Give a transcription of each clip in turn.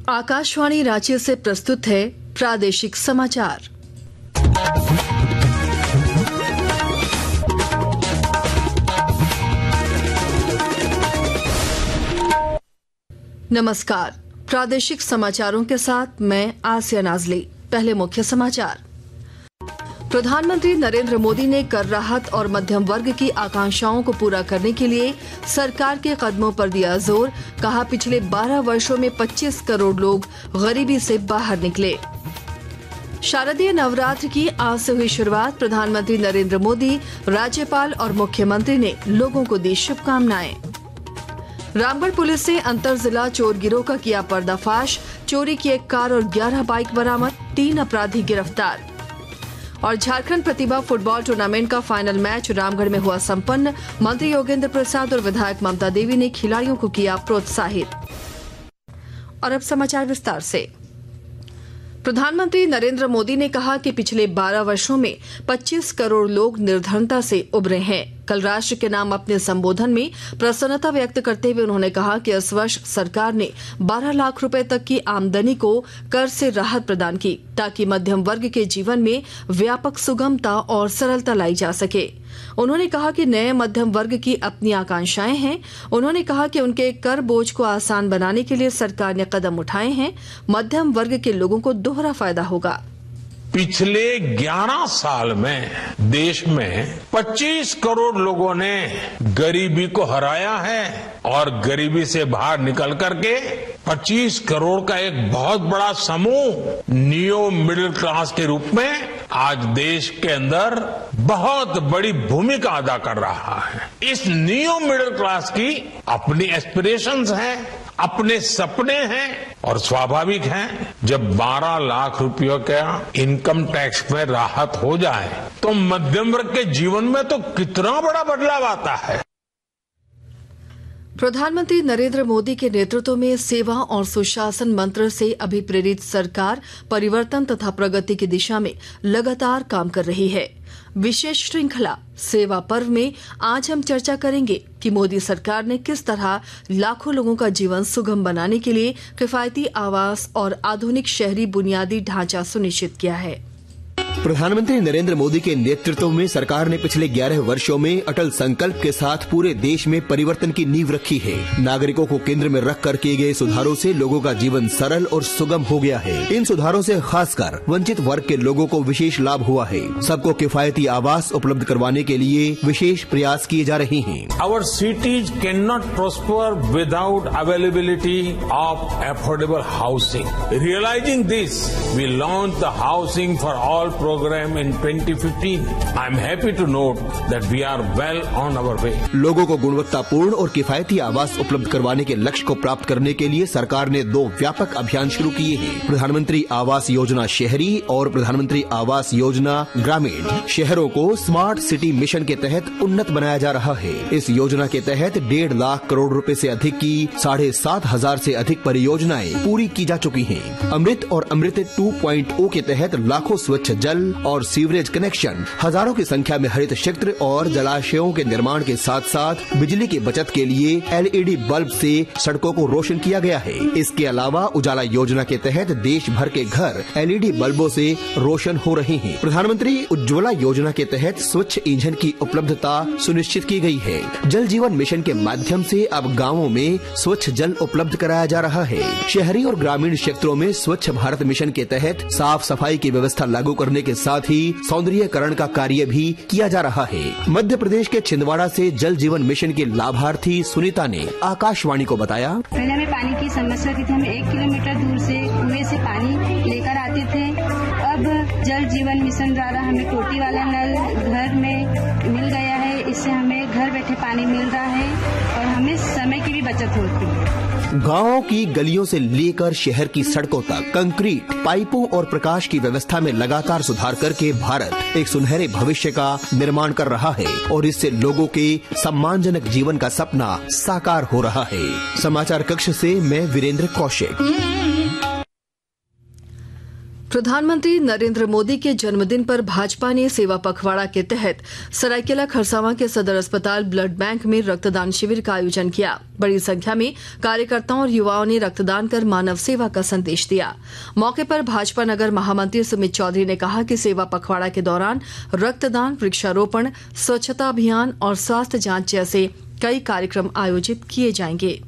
आकाशवाणी रांची से प्रस्तुत है प्रादेशिक समाचार। नमस्कार, प्रादेशिक समाचारों के साथ मैं आसिया नाजली। पहले मुख्य समाचार। प्रधानमंत्री नरेंद्र मोदी ने कर राहत और मध्यम वर्ग की आकांक्षाओं को पूरा करने के लिए सरकार के कदमों पर दिया जोर। कहा, पिछले 12 वर्षों में 25 करोड़ लोग गरीबी से बाहर निकले। शारदीय नवरात्र की आज से हुई शुरुआत। प्रधानमंत्री नरेंद्र मोदी, राज्यपाल और मुख्यमंत्री ने लोगों को दी शुभकामनाएं। रामगढ़ पुलिस ने अंतर जिला चोर गिरोह का किया पर्दाफाश। चोरी की एक कार और 11 बाइक बरामद, 3 अपराधी गिरफ्तार। और झारखंड प्रतिभा फुटबॉल टूर्नामेंट का फाइनल मैच रामगढ़ में हुआ संपन्न। मंत्री योगेंद्र प्रसाद और विधायक ममता देवी ने खिलाड़ियों को किया प्रोत्साहित। और अब समाचार विस्तार से। प्रधानमंत्री नरेंद्र मोदी ने कहा कि पिछले 12 वर्षों में 25 करोड़ लोग निर्धनता से उबरे हैं। कल राष्ट्र के नाम अपने संबोधन में प्रसन्नता व्यक्त करते हुए उन्होंने कहा कि इस वर्ष सरकार ने 12 लाख रुपए तक की आमदनी को कर से राहत प्रदान की, ताकि मध्यम वर्ग के जीवन में व्यापक सुगमता और सरलता लाई जा सके। उन्होंने कहा कि नए मध्यम वर्ग की अपनी आकांक्षाएं हैं। उन्होंने कहा कि उनके कर बोझ को आसान बनाने के लिए सरकार ने कदम उठाए हैं। मध्यम वर्ग के लोगों को दोहरा फायदा होगा। पिछले 11 साल में देश में 25 करोड़ लोगों ने गरीबी को हराया है और गरीबी से बाहर निकल करके 25 करोड़ का एक बहुत बड़ा समूह नियो मिडिल क्लास के रूप में आज देश के अंदर बहुत बड़ी भूमिका अदा कर रहा है। इस नियो मिडिल क्लास की अपनी एस्पिरेशंस हैं, अपने सपने हैं और स्वाभाविक है जब 12 लाख रुपयों का इनकम टैक्स में राहत हो जाए तो मध्यम वर्ग के जीवन में तो कितना बड़ा बदलाव आता है। प्रधानमंत्री नरेंद्र मोदी के नेतृत्व में सेवा और सुशासन मंत्र से अभिप्रेरित सरकार परिवर्तन तथा प्रगति की दिशा में लगातार काम कर रही है। विशेष श्रृंखला सेवा पर्व में आज हम चर्चा करेंगे कि मोदी सरकार ने किस तरह लाखों लोगों का जीवन सुगम बनाने के लिए किफायती आवास और आधुनिक शहरी बुनियादी ढांचा सुनिश्चित किया है। प्रधानमंत्री नरेंद्र मोदी के नेतृत्व में सरकार ने पिछले 11 वर्षों में अटल संकल्प के साथ पूरे देश में परिवर्तन की नींव रखी है। नागरिकों को केंद्र में रखकर किए गए सुधारों से लोगों का जीवन सरल और सुगम हो गया है। इन सुधारों से खासकर वंचित वर्ग के लोगों को विशेष लाभ हुआ है। सबको किफायती आवास उपलब्ध करवाने के लिए विशेष प्रयास किए जा रहे हैं। Our cities cannot prosper without availability of affordable housing. Realizing this, we launched the Housing for All program in 2015. I am happy to note that we are well on our way. लोगों को गुणवत्तापूर्ण और किफायती आवास उपलब्ध करवाने के लक्ष्य को प्राप्त करने के लिए सरकार ने 2 व्यापक अभियान शुरू किए हैं। प्रधानमंत्री आवास योजना शहरी और प्रधानमंत्री आवास योजना ग्रामीण। शहरों को स्मार्ट सिटी मिशन के तहत उन्नत बनाया जा रहा है। इस योजना के तहत 1.5 लाख करोड़ रुपए से अधिक की 7,500 से अधिक परियोजनाएं पूरी की जा चुकी हैं। अमृत और अमृत 2.0 के तहत लाखों स्वच्छ जल और सीवरेज कनेक्शन, हजारों की संख्या में हरित क्षेत्र और जलाशयों के निर्माण के साथ साथ बिजली की बचत के लिए LED बल्ब से सड़कों को रोशन किया गया है। इसके अलावा उजाला योजना के तहत देश भर के घर LED बल्बों से रोशन हो रहे हैं। प्रधानमंत्री उज्ज्वला योजना के तहत स्वच्छ ईंधन की उपलब्धता सुनिश्चित की गई है। जल जीवन मिशन के माध्यम से अब गाँवों में स्वच्छ जल उपलब्ध कराया जा रहा है। शहरी और ग्रामीण क्षेत्रों में स्वच्छ भारत मिशन के तहत साफ सफाई की व्यवस्था लागू करने के साथ ही सौंदर्यीकरण का कार्य भी किया जा रहा है। मध्य प्रदेश के छिंदवाड़ा से जल जीवन मिशन की लाभार्थी सुनीता ने आकाशवाणी को बताया, पहले हमें पानी की समस्या थी, हम 1 किलोमीटर दूर से कुएं से पानी लेकर आते थे। अब जल जीवन मिशन द्वारा हमें टोटी वाला नल घर में मिल गया है। इससे हमें घर बैठे पानी मिल रहा है और हमें समय की भी बचत होती है। गाँव की गलियों से लेकर शहर की सड़कों तक कंक्रीट, पाइपों और प्रकाश की व्यवस्था में लगातार सुधार करके भारत एक सुनहरे भविष्य का निर्माण कर रहा है और इससे लोगों के सम्मानजनक जीवन का सपना साकार हो रहा है। समाचार कक्ष से मैं वीरेंद्र कौशिक। प्रधानमंत्री नरेंद्र मोदी के जन्मदिन पर भाजपा ने सेवा पखवाड़ा के तहत सरायकेला खरसावां के सदर अस्पताल ब्लड बैंक में रक्तदान शिविर का आयोजन किया। बड़ी संख्या में कार्यकर्ताओं और युवाओं ने रक्तदान कर मानव सेवा का संदेश दिया। मौके पर भाजपा नगर महामंत्री सुमित चौधरी ने कहा कि सेवा पखवाड़ा के दौरान रक्तदान, वृक्षारोपण, स्वच्छता अभियान और स्वास्थ्य जांच जैसे कई कार्यक्रम आयोजित किए जाएंगे।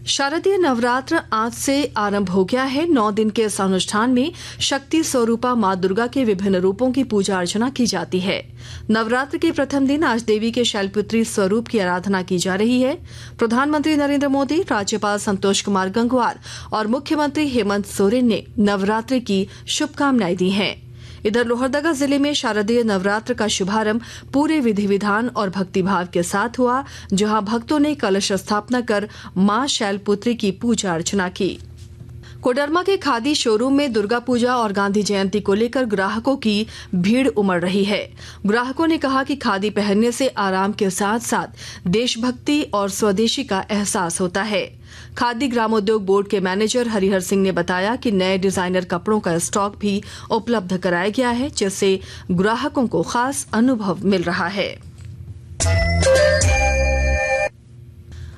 शारदीय नवरात्र आज से आरंभ हो गया है। 9 दिन के इस अनुष्ठान में शक्ति स्वरूपा मां दुर्गा के विभिन्न रूपों की पूजा अर्चना की जाती है। नवरात्र के प्रथम दिन आज देवी के शैलपुत्री स्वरूप की आराधना की जा रही है। प्रधानमंत्री नरेंद्र मोदी, राज्यपाल संतोष कुमार गंगवार और मुख्यमंत्री हेमंत सोरेन ने नवरात्रि की शुभकामनाएं दी हैं। इधर लोहरदगा जिले में शारदीय नवरात्र का शुभारंभ पूरे विधि विधान और भक्तिभाव के साथ हुआ, जहां भक्तों ने कलश स्थापना कर मां शैलपुत्री की पूजा अर्चना की। कोडरमा के खादी शोरूम में दुर्गा पूजा और गांधी जयंती को लेकर ग्राहकों की भीड़ उमड़ रही है। ग्राहकों ने कहा कि खादी पहनने से आराम के साथ साथ देशभक्ति और स्वदेशी का एहसास होता है। खादी ग्रामोद्योग बोर्ड के मैनेजर हरिहर सिंह ने बताया कि नए डिजाइनर कपड़ों का स्टॉक भी उपलब्ध कराया गया है, जिससे ग्राहकों को खास अनुभव मिल रहा है।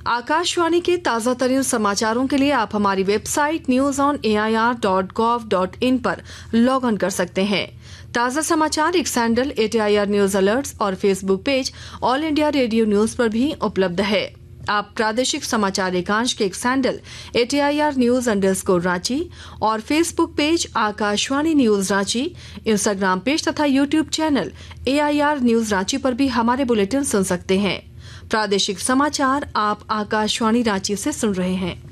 आकाशवाणी के ताजा तरीन समाचारों के लिए आप हमारी वेबसाइट newsonair.gov.in पर लॉग ऑन कर सकते हैं। ताजा समाचार X handle @AIR news alerts और Facebook page All India Radio news पर भी उपलब्ध है। आप प्रादेशिक समाचार एकांश के एक्स हैंडल @AIR न्यूज_रांची और Facebook page Akashvani news Ranchi, Instagram page तथा YouTube channel AIR news Ranchi पर भी हमारे बुलेटिन सुन सकते हैं। प्रादेशिक समाचार आप आकाशवाणी रांची से सुन रहे हैं।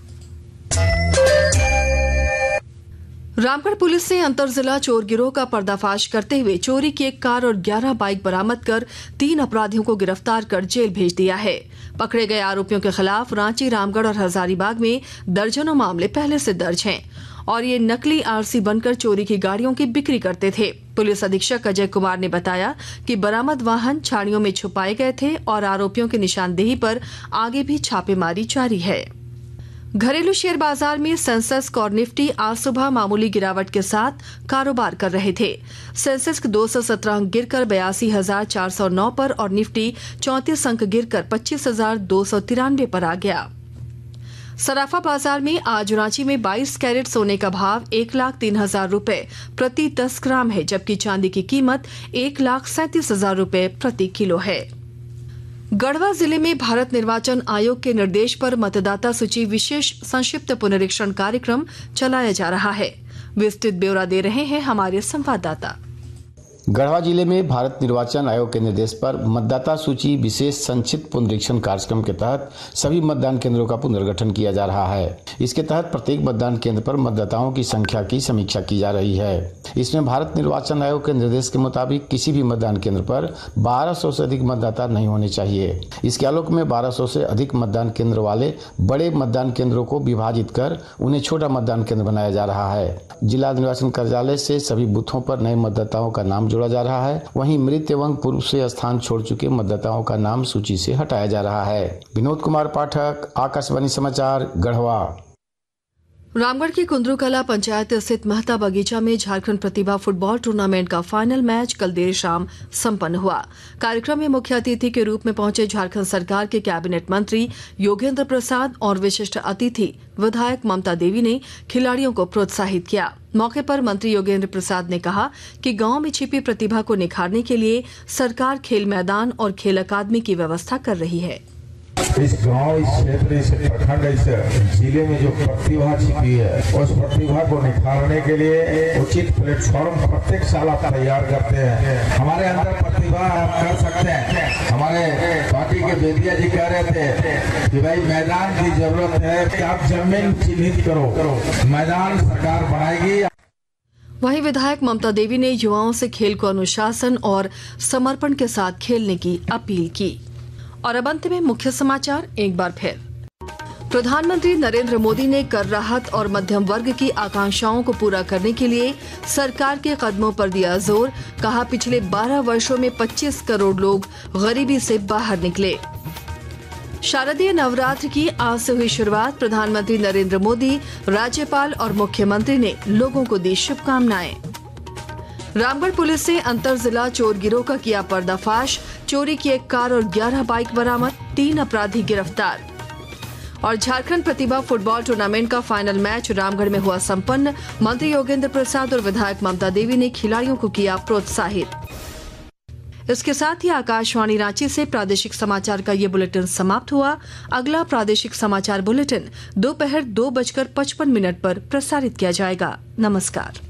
रामगढ़ पुलिस ने अंतरजिला चोर गिरोह का पर्दाफाश करते हुए चोरी की 1 कार और 11 बाइक बरामद कर 3 अपराधियों को गिरफ्तार कर जेल भेज दिया है। पकड़े गए आरोपियों के खिलाफ रांची, रामगढ़ और हजारीबाग में दर्जनों मामले पहले से दर्ज हैं और ये नकली आरसी बनकर चोरी की गाड़ियों की बिक्री करते थे। पुलिस अधीक्षक अजय कुमार ने बताया कि बरामद वाहन छाड़ियों में छुपाए गए थे और आरोपियों की निशानदेही पर आगे भी छापेमारी जारी है। घरेलू शेयर बाजार में सेंसेक्स और निफ्टी आज सुबह मामूली गिरावट के साथ कारोबार कर रहे थे। सेंसेक्स 217 अंक गिरकर 82,409 पर और निफ्टी 34 अंक गिरकर 25,293 पर आ गया। सराफा बाजार में आज रांची में 22 कैरेट सोने का भाव 1,03,000 रुपए प्रति 10 ग्राम है, जबकि चांदी की कीमत 1,37,000 रुपए प्रति किलो है। गढ़वा जिले में भारत निर्वाचन आयोग के निर्देश पर मतदाता सूची विशेष संक्षिप्त पुनरीक्षण कार्यक्रम चलाया जा रहा है। विस्तृत ब्यौरा दे रहे हैं हमारे संवाददाता। गढ़वा जिले में भारत निर्वाचन आयोग के निर्देश पर मतदाता सूची विशेष संक्षिप्त पुनरीक्षण कार्यक्रम के तहत सभी मतदान केंद्रों का पुनर्गठन किया जा रहा है। इसके तहत प्रत्येक मतदान केंद्र पर मतदाताओं की संख्या की समीक्षा की जा रही है। इसमें भारत निर्वाचन आयोग के निर्देश के मुताबिक किसी भी मतदान केंद्र पर 1200 से अधिक मतदाता नहीं होने चाहिए। इसके आलोक में 1200 से अधिक मतदान केंद्र वाले बड़े मतदान केंद्रों को विभाजित कर उन्हें छोटा मतदान केंद्र बनाया जा रहा है। जिला निर्वाचन कार्यालय से सभी बूथों पर नए मतदाताओं का नाम जोड़ा जा रहा है। वहीं मृत एवं पूर्व से स्थान छोड़ चुके मतदाताओं का नाम सूची से हटाया जा रहा है। विनोद कुमार पाठक, आकाशवाणी समाचार, गढ़वा। रामगढ़ के कुंदरूकला पंचायत स्थित महता बगीचा में झारखंड प्रतिभा फुटबॉल टूर्नामेंट का फाइनल मैच कल देर शाम संपन्न हुआ। कार्यक्रम में मुख्य अतिथि के रूप में पहुंचे झारखंड सरकार के कैबिनेट मंत्री योगेंद्र प्रसाद और विशिष्ट अतिथि विधायक ममता देवी ने खिलाड़ियों को प्रोत्साहित किया। मौके पर मंत्री योगेंद्र प्रसाद ने कहा कि गांव में छिपी प्रतिभा को निखारने के लिए सरकार खेल मैदान और खेल अकादमी की व्यवस्था कर रही है। इस गांव, इस क्षेत्र, इस प्रखंड, इस जिले में जो प्रतिभा छिपी है उस प्रतिभा को निखारने के लिए उचित प्लेटफॉर्म प्रत्येक साल आप तैयार करते हैं। हमारे अंदर प्रतिभा आप कर सकते हैं। हमारे पार्टी के बेदिया जी कह रहे थे कि भाई मैदान की जरूरत है कि आप जमीन चिन्हित करो, मैदान सरकार बनाएगी। वहीं विधायक ममता देवी ने युवाओं से खेल को अनुशासन और समर्पण के साथ खेलने की अपील की। और अब अंत में मुख्य समाचार एक बार फिर। प्रधानमंत्री नरेंद्र मोदी ने कर राहत और मध्यम वर्ग की आकांक्षाओं को पूरा करने के लिए सरकार के कदमों पर दिया जोर। कहा, पिछले 12 वर्षों में 25 करोड़ लोग गरीबी से बाहर निकले। शारदीय नवरात्र की आज से हुई शुरुआत। प्रधानमंत्री नरेंद्र मोदी, राज्यपाल और मुख्यमंत्री ने लोगों को दी शुभकामनाएं। रामगढ़ पुलिस से अंतर जिला चोर गिरोह का किया पर्दाफाश। चोरी की एक कार और 11 बाइक बरामद, 3 अपराधी गिरफ्तार। और झारखंड प्रतिभा फुटबॉल टूर्नामेंट का फाइनल मैच रामगढ़ में हुआ संपन्न। मंत्री योगेंद्र प्रसाद और विधायक ममता देवी ने खिलाड़ियों को किया प्रोत्साहित। इसके साथ ही आकाशवाणी रांची से प्रादेशिक समाचार का ये बुलेटिन समाप्त हुआ। अगला प्रादेशिक समाचार बुलेटिन दोपहर 2:55 पर प्रसारित किया जाएगा। नमस्कार।